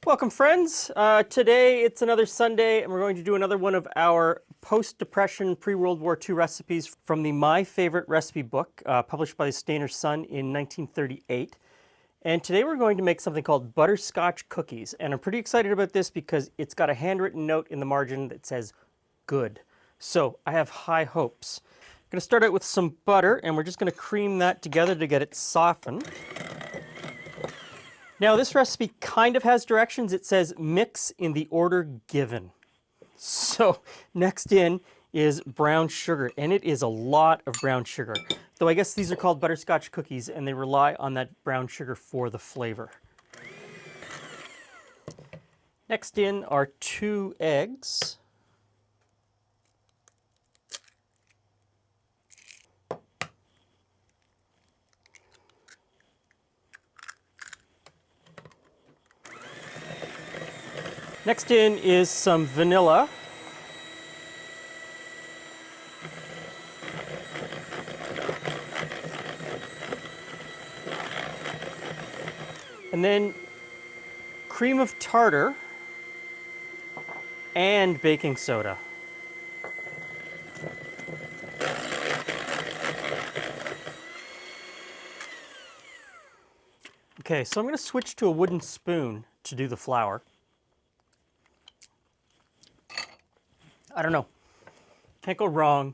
Welcome, friends. Today it's another Sunday, and we're going to do another one of our post-Depression, pre-World War II recipes from the My Favorite Recipe book, published by the Stainer Sun in 1938. And today we're going to make something called Butterscotch Cookies. And I'm pretty excited about this because it's got a handwritten note in the margin that says, good. So I have high hopes. I'm going to start out with some butter, and we're just going to cream that together to get it softened. Now this recipe kind of has directions. It says mix in the order given. So next in is brown sugar, and it is a lot of brown sugar. Though I guess these are called butterscotch cookies, and they rely on that brown sugar for the flavor. Next in are 2 eggs. Next in is some vanilla. And then cream of tartar and baking soda. Okay, so I'm going to switch to a wooden spoon to do the flour. I don't know. Can't go wrong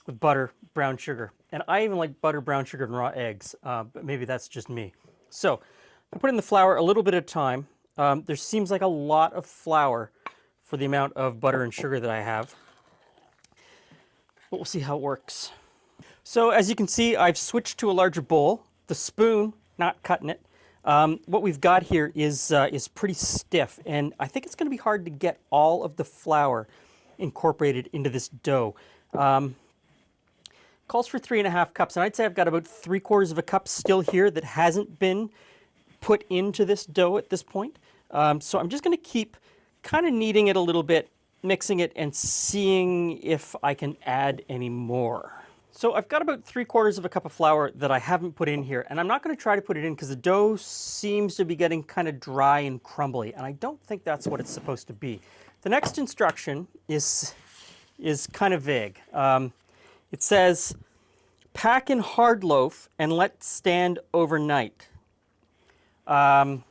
with butter, brown sugar. And I even like butter, brown sugar, and raw eggs, but maybe that's just me. So I put in the flour a little bit at a time. There seems like a lot of flour for the amount of butter and sugar that I have. But we'll see how it works. So as you can see, I've switched to a larger bowl. The spoon, not cutting it. What we've got here is pretty stiff, and I think it's going to be hard to get all of the flour incorporated into this dough. Calls for 3.5 cups, and I'd say I've got about 3/4 of a cup still here that hasn't been put into this dough at this point. So I'm just going to keep kind of kneading it a little bit, mixing it, and seeing if I can add any more. So I've got about 3/4 of a cup of flour that I haven't put in here, and I'm not going to try to put it in because the dough seems to be getting kind of dry and crumbly, and I don't think that's what it's supposed to be. The next instruction is kind of vague. It says, pack in hard loaf and let stand overnight. And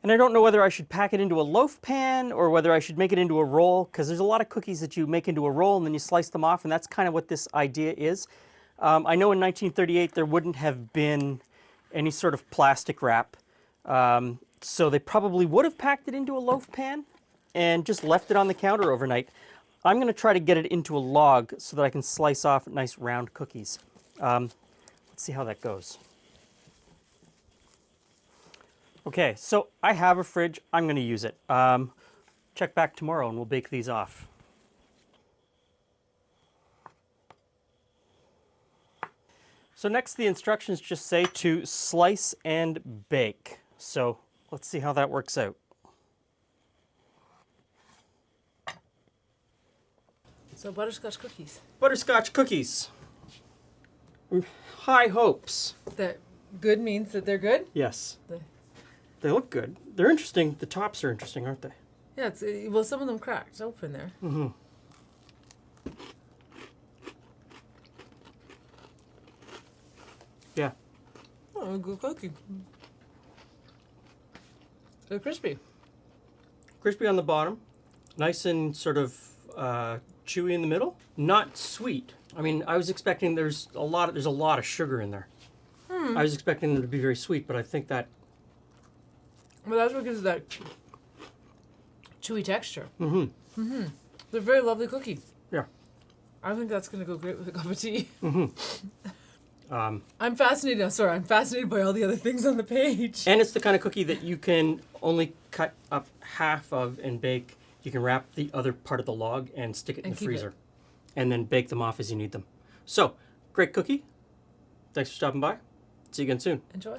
I don't know whether I should pack it into a loaf pan or whether I should make it into a roll, because there's a lot of cookies that you make into a roll and then you slice them off, and that's kind of what this idea is. I know in 1938 there wouldn't have been any sort of plastic wrap. So they probably would have packed it into a loaf pan and just left it on the counter overnight. I'm going to try to get it into a log so that I can slice off nice round cookies. Let's see how that goes. Okay, so I have a fridge. I'm going to use it. Check back tomorrow and we'll bake these off. So next the instructions just say to slice and bake. So let's see how that works out. So butterscotch cookies. Butterscotch cookies. High hopes. That good means that they're good? Yes. They look good. They're interesting. The tops are interesting, aren't they? Yeah, well, some of them cracked open there. Mm-hmm. Yeah. Oh, a good cookie. They're crispy. Crispy on the bottom, nice and sort of chewy in the middle. Not sweet. I mean, I was expecting there's a lot of sugar in there. I was expecting them to be very sweet, but I think that. Well, that's what gives it that chewy texture. Mm-hmm. Mm-hmm. They're a very lovely cookie. Yeah. I think that's going to go great with a cup of tea. Mm-hmm. I'm fascinated. I'm fascinated by all the other things on the page. And it's the kind of cookie that you can only cut up half of and bake. You can wrap the other part of the log and stick it in the freezer. And then bake them off as you need them. So, great cookie. Thanks for stopping by. See you again soon. Enjoy.